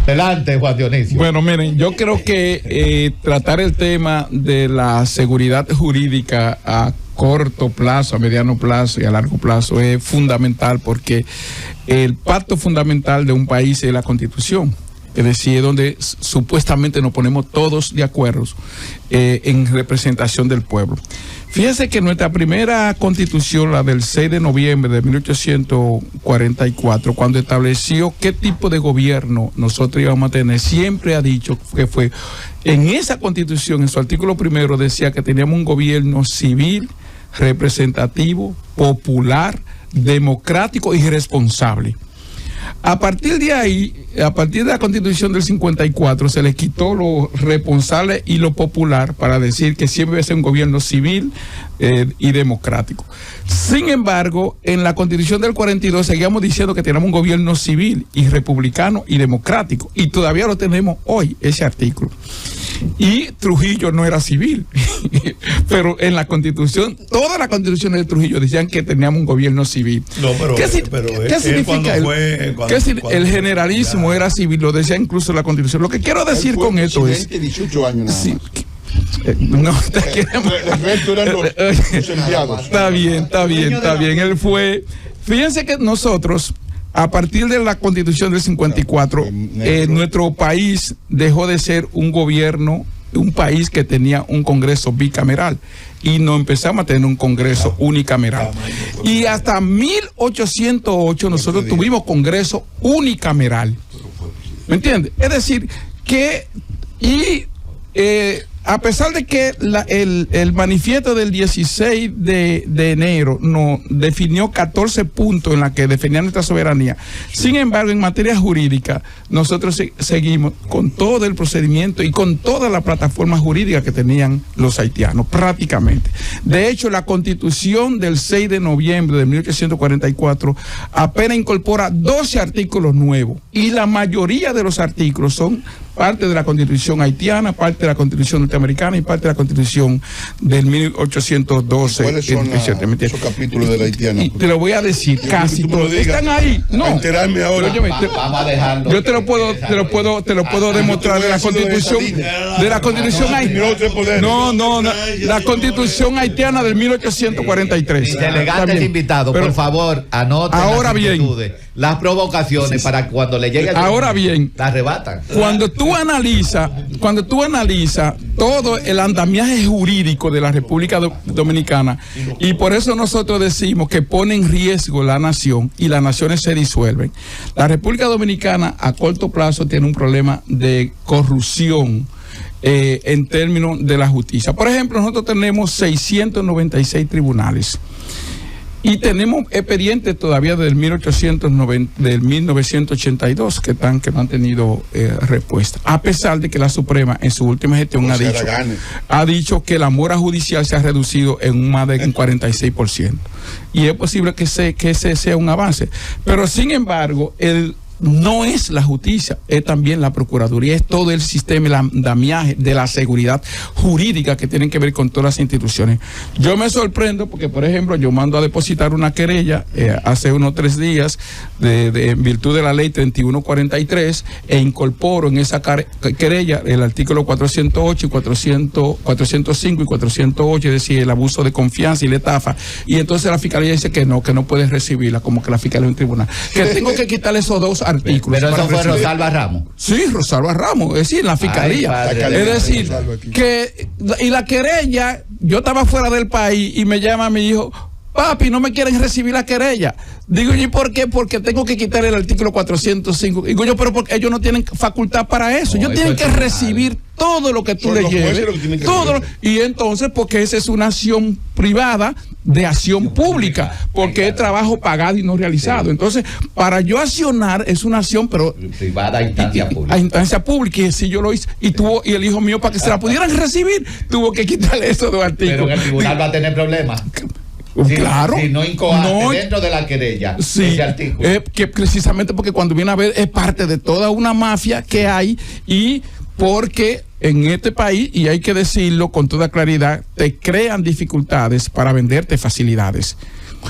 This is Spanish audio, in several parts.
Adelante, Juan Dionisio. Bueno, miren, yo creo que tratar el tema de la seguridad jurídica a corto plazo, a mediano plazo y a largo plazo es fundamental, porque el pacto fundamental de un país es la Constitución. Es decir, es donde supuestamente nos ponemos todos de acuerdo en representación del pueblo. Fíjense que nuestra primera constitución, la del 6 de noviembre de 1844, cuando estableció qué tipo de gobierno nosotros íbamos a tener, siempre ha dicho que fue, en esa constitución, en su artículo primero, decía que teníamos un gobierno civil, representativo, popular, democrático y responsable. A partir de ahí, a partir de la Constitución del 54, se les quitó lo responsable y lo popular para decir que siempre debe ser un gobierno civil y democrático. Sin embargo, en la Constitución del 42 seguíamos diciendo que teníamos un gobierno civil y republicano y democrático, y todavía lo tenemos hoy, ese artículo. Y Trujillo no era civil, pero en la Constitución, todas las constituciones de Trujillo decían que teníamos un gobierno civil. No, ¿Qué significa el generalismo era civil? Lo decía incluso la Constitución. Lo que quiero decir con esto es... 18 años nada más. No, está bien. Él fue... Fíjense que nosotros, a partir de la Constitución del 54, nuestro país dejó de ser un gobierno, un país que tenía un Congreso bicameral, y nos empezamos a tener un Congreso unicameral. Y hasta 1808 nosotros tuvimos Congreso unicameral. ¿Me entiendes? Es decir, que... a pesar de que el manifiesto del 16 de enero nos definió 14 puntos en la que definía nuestra soberanía, sin embargo, en materia jurídica, nosotros seguimos con todo el procedimiento y con toda la plataforma jurídica que tenían los haitianos, prácticamente. De hecho, la Constitución del 6 de noviembre de 1844 apenas incorpora 12 artículos nuevos, y la mayoría de los artículos son parte de la Constitución haitiana, parte de la Constitución norteamericana y parte de la Constitución del 1812. ¿Cuáles son esos capítulos de la haitiana? Y te lo voy a decir, casi todos están ahí. No, enterarme ahora. Vamos a dejarlo. Yo te lo puedo demostrar de la Constitución, haitiana. No, la Constitución haitiana del 1843. Mis elegantes invitados, por favor, anoten las provocaciones para cuando le llegue la arrebatan. Cuando tú analizas todo el andamiaje jurídico de la República Dominicana, y por eso nosotros decimos que pone en riesgo la nación y las naciones se disuelven. La República Dominicana a corto plazo tiene un problema de corrupción en términos de la justicia. Por ejemplo, nosotros tenemos 696 tribunales. Y tenemos expedientes todavía del 1982 que no han tenido respuesta. A pesar de que la Suprema en su última gestión ha dicho que la mora judicial se ha reducido en más de un 46%. Y es posible que ese sea un avance. Pero sin embargo, no es la justicia, es también la Procuraduría, es todo el sistema, el andamiaje de la seguridad jurídica que tienen que ver con todas las instituciones. Yo me sorprendo porque, por ejemplo, yo mando a depositar una querella hace unos 3 días en virtud de la ley 3143, e incorporo en esa querella el artículo 408 y 405 y 408, es decir, el abuso de confianza y la estafa, y entonces la fiscalía dice que no puede recibirla, como que la fiscalía es un tribunal, que tengo que quitarle esos dos artículos. Pero eso fue Rosalba Ramos. Sí, Rosalba Ramos, es decir, en la fiscalía. Es decir, que y la querella, yo estaba fuera del país y me llama mi hijo: papi, no me quieren recibir la querella. Digo, ¿y por qué? Porque tengo que quitar el artículo 405. Digo yo, pero porque ellos no tienen facultad para eso. Ellos tienen que recibir todo lo que tú le lleves. Y entonces, porque esa es una acción privada de acción pública, porque es trabajo pagado y no realizado. Entonces, para yo accionar es una acción, pero privada a instancia pública. A instancia pública, y si yo lo hice, y el hijo mío, para que se la pudieran recibir, tuvo que quitarle esos dos artículos. Pero el tribunal va a tener problemas. Claro. Si no incoate dentro de la querella, sí, ese artículo. Que precisamente porque cuando viene a ver es parte de toda una mafia que hay, y porque en este país, y hay que decirlo con toda claridad, te crean dificultades para venderte facilidades.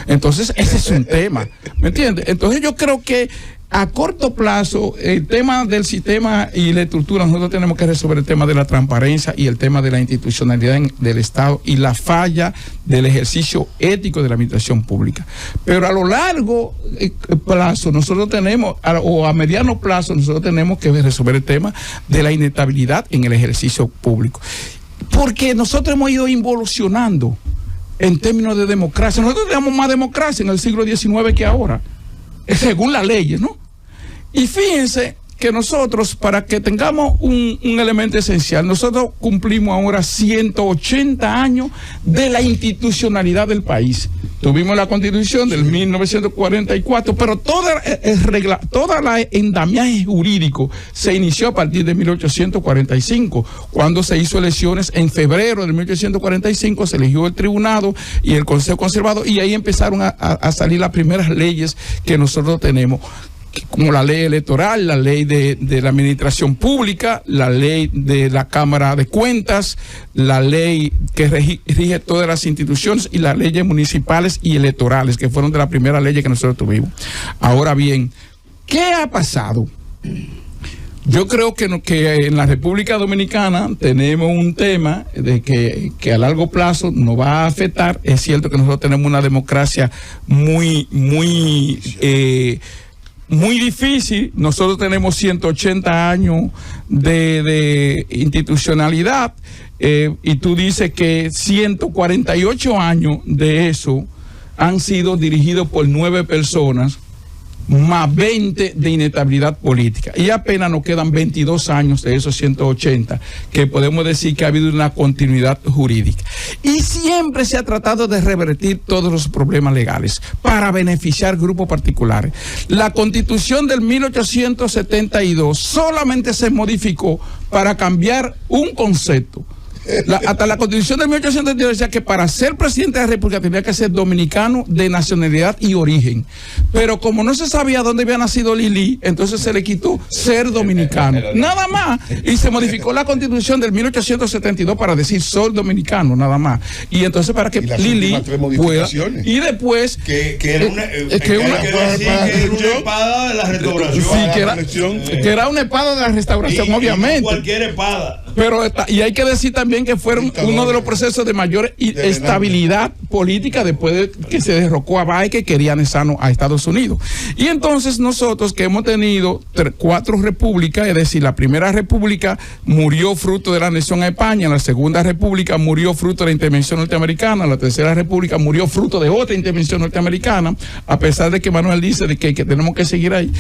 Entonces ese es un tema, ¿me entiendes? Entonces yo creo que a corto plazo, el tema del sistema y la estructura, nosotros tenemos que resolver el tema de la transparencia y el tema de la institucionalidad del Estado y la falla del ejercicio ético de la administración pública. Pero a lo largo plazo, nosotros tenemos, o a mediano plazo, nosotros tenemos que resolver el tema de la inestabilidad en el ejercicio público. Porque nosotros hemos ido involucionando en términos de democracia. Nosotros tenemos más democracia en el siglo XIX que ahora, según las leyes, ¿no? Y fíjense que nosotros, para que tengamos un elemento esencial, nosotros cumplimos ahora 180 años de la institucionalidad del país. Tuvimos la Constitución del 1944, pero toda la endamiaje jurídico se inició a partir de 1845, cuando se hizo elecciones en febrero de 1845, se eligió el tribunado y el Consejo Conservador, y ahí empezaron a salir las primeras leyes que nosotros tenemos, como la ley electoral, la ley de la administración pública, la ley de la Cámara de Cuentas, la ley que rige todas las instituciones y las leyes municipales y electorales, que fueron de las primeras leyes que nosotros tuvimos. Ahora bien, ¿qué ha pasado? Yo creo que en la República Dominicana tenemos un tema de que a largo plazo nos va a afectar. Es cierto que nosotros tenemos una democracia muy difícil. Nosotros tenemos 180 años de institucionalidad, y tú dices que 148 años de eso han sido dirigidos por 9 personas, más 20 de inestabilidad política. Y apenas nos quedan 22 años de esos 180, que podemos decir que ha habido una continuidad jurídica. Y siempre se ha tratado de revertir todos los problemas legales para beneficiar grupos particulares. La Constitución del 1872 solamente se modificó para cambiar un concepto. Hasta la Constitución de 1872 decía que para ser presidente de la República tenía que ser dominicano de nacionalidad y origen. Pero como no se sabía dónde había nacido Lili, entonces se le quitó ser dominicano. Nada más. Y se modificó la Constitución del 1872 para decir soy dominicano, nada más. Y entonces para que Lili pueda. Y después. Que era una espada de la restauración. Sí, que era una espada de la restauración, obviamente. No cualquier espada. Pero y hay que decir también que fueron uno de los procesos de mayor estabilidad política después de que se derrocó a Báez, que quería Nesano a Estados Unidos. Y entonces nosotros, que hemos tenido 4 repúblicas, es decir, la primera república murió fruto de la anexión a España, la segunda república murió fruto de la intervención norteamericana, la tercera república murió fruto de otra intervención norteamericana, a pesar de que Manuel dice de que tenemos que seguir ahí.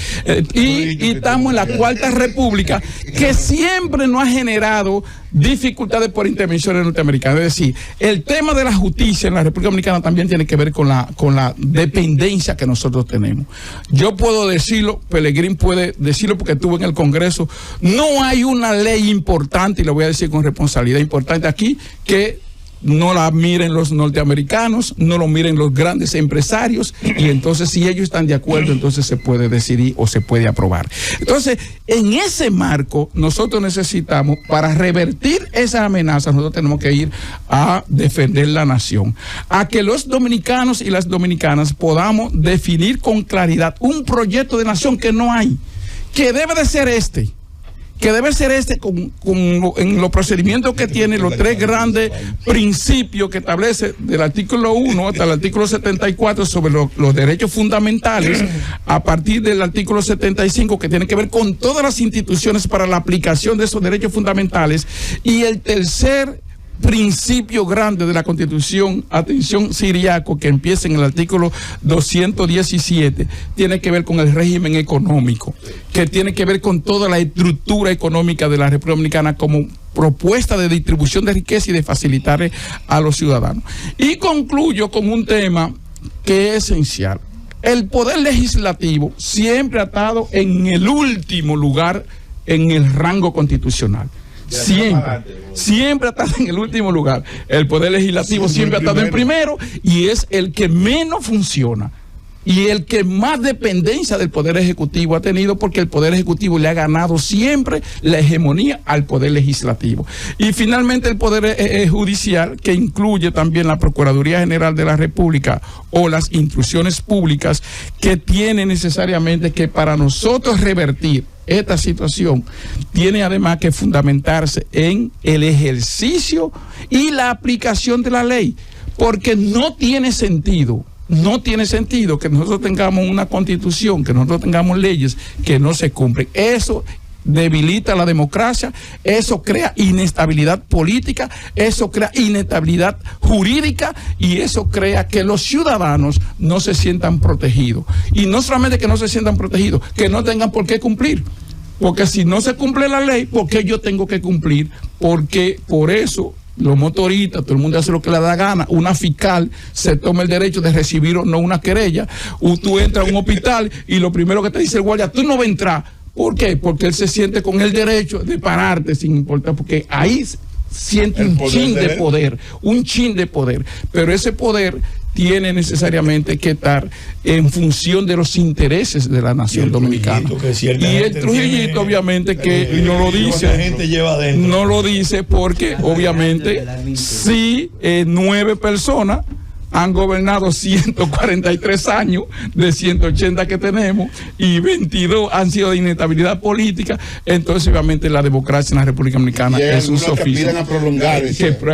Y estamos en la cuarta república, que siempre nos ha generado dificultades por intervenciones norteamericanas. Es decir, el tema de la justicia en la República Dominicana también tiene que ver con la dependencia que nosotros tenemos. Yo puedo decirlo, Pelegrín puede decirlo porque estuvo en el Congreso, no hay una ley importante, y lo voy a decir con responsabilidad importante aquí, que no la miren los norteamericanos, no lo miren los grandes empresarios, y entonces si ellos están de acuerdo, entonces se puede decidir o se puede aprobar. Entonces, en ese marco, nosotros necesitamos, para revertir esas amenazas, nosotros tenemos que ir a defender la nación, a que los dominicanos y las dominicanas podamos definir con claridad un proyecto de nación que no hay, que debe de ser en los procedimientos que tiene los 3 grandes principios que establece del artículo 1 hasta el artículo 74 sobre los derechos fundamentales, a partir del artículo 75 que tiene que ver con todas las instituciones para la aplicación de esos derechos fundamentales, y el tercer principio grande de la Constitución, atención siriaco, que empieza en el artículo 217, tiene que ver con el régimen económico, que tiene que ver con toda la estructura económica de la República Dominicana como propuesta de distribución de riqueza y de facilitar a los ciudadanos. Y concluyo con un tema que es esencial. El poder legislativo siempre ha estado en el último lugar en el rango constitucional. Siempre ha estado en el último lugar. El poder legislativo siempre ha estado en primero, y es el que menos funciona. y el que más dependencia del Poder Ejecutivo ha tenido, porque el Poder Ejecutivo le ha ganado siempre la hegemonía al Poder Legislativo. Y finalmente el Poder Judicial, que incluye también la Procuraduría General de la República o las instrucciones públicas, que tiene necesariamente que, para nosotros revertir esta situación, tiene además que fundamentarse en el ejercicio y la aplicación de la ley, porque no tiene sentido que nosotros tengamos una constitución, que nosotros tengamos leyes que no se cumplen. Eso debilita la democracia, eso crea inestabilidad política, eso crea inestabilidad jurídica y eso crea que los ciudadanos no se sientan protegidos. Y no solamente que no se sientan protegidos, que no tengan por qué cumplir. Porque si no se cumple la ley, ¿por qué yo tengo que cumplir? Porque por eso los motoristas, todo el mundo hace lo que le da gana. Una fiscal se toma el derecho de recibir o no una querella. Tú entras a un hospital y lo primero que te dice el guardia, tú no vas a entrar. ¿Por qué? Porque él se siente con el derecho de pararte sin importar, porque ahí siente un chin de poder, pero ese poder tiene necesariamente que estar en función de los intereses de la nación dominicana. Y el Trujillito, obviamente, que no lo dice, no lo dice porque, obviamente, sí, 9 personas han gobernado 143 años de 180 que tenemos y 22 han sido de inestabilidad política. Entonces, obviamente, la democracia en la República Dominicana es un sofisma. Que pidan a prolongar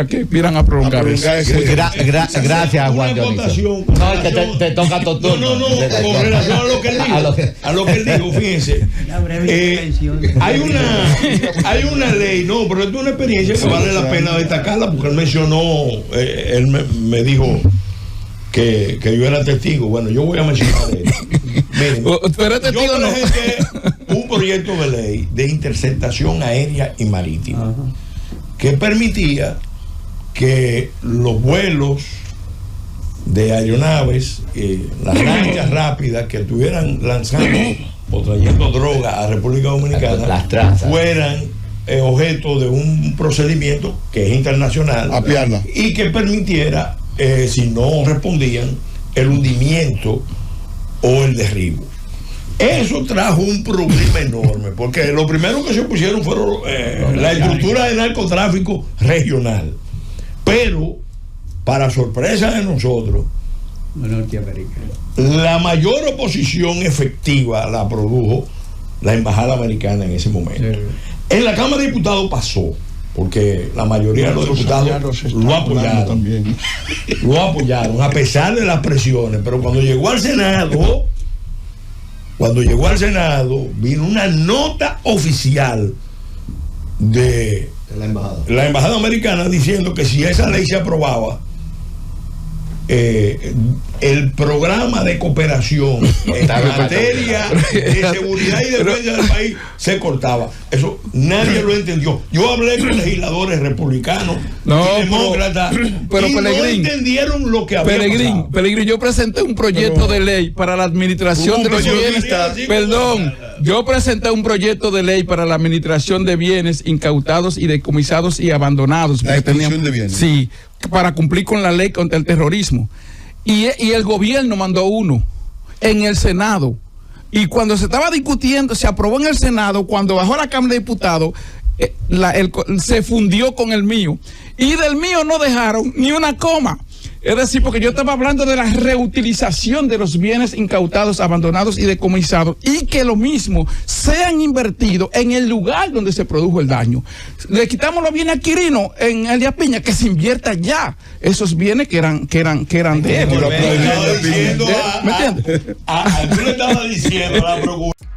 que pidan a prolongar eso. Gracias, Juan Dionisio. No, es que te toca tu turno. No, con relación a lo que él dijo, fíjense. Hay una ley, no, pero es una experiencia que vale la pena destacarla, porque él mencionó, él me dijo que yo era testigo. Bueno, yo voy a mencionar esto. Miren, yo presenté un proyecto de ley de interceptación aérea y marítima que permitía que los vuelos de aeronaves, las lanchas rápidas que estuvieran lanzando o trayendo droga a República Dominicana fueran objeto de un procedimiento que es internacional y que permitiera, si no respondían, el hundimiento o el derribo. Eso trajo un problema enorme, porque lo primero que se opusieron fueron la estructura de narcotráfico regional. Pero, para sorpresa de nosotros, la mayor oposición efectiva la produjo la embajada americana en ese momento. En la Cámara de Diputados pasó, porque la mayoría de los diputados lo apoyaron. Lo apoyaron, a pesar de las presiones. Pero cuando llegó al Senado, vino una nota oficial de la embajada americana diciendo que si esa ley se aprobaba, el programa de cooperación en materia de seguridad y defensa del país se cortaba. Eso nadie lo entendió. Yo hablé con legisladores republicanos y demócratas, pero y no entendieron lo que había pasado. Pelegrín, yo presenté un proyecto de ley para la administración de los bienes. Yo presenté un proyecto de ley para la administración de bienes incautados y decomisados y abandonados. La extinción de bienes. Sí, para cumplir con la ley contra el terrorismo. Y el gobierno mandó uno en el Senado. Y cuando se estaba discutiendo, se aprobó en el Senado, cuando bajó a la Cámara de Diputados, se fundió con el mío. Y del mío no dejaron ni una coma. Es decir, porque yo estaba hablando de la reutilización de los bienes incautados, abandonados y decomisados, y que lo mismo sean invertidos en el lugar donde se produjo el daño. Le quitamos los bienes adquiridos en Elías Piña, que se invierta ya esos bienes que eran de él. ¿Me entiendes? Tú le estabas diciendo la preocupación.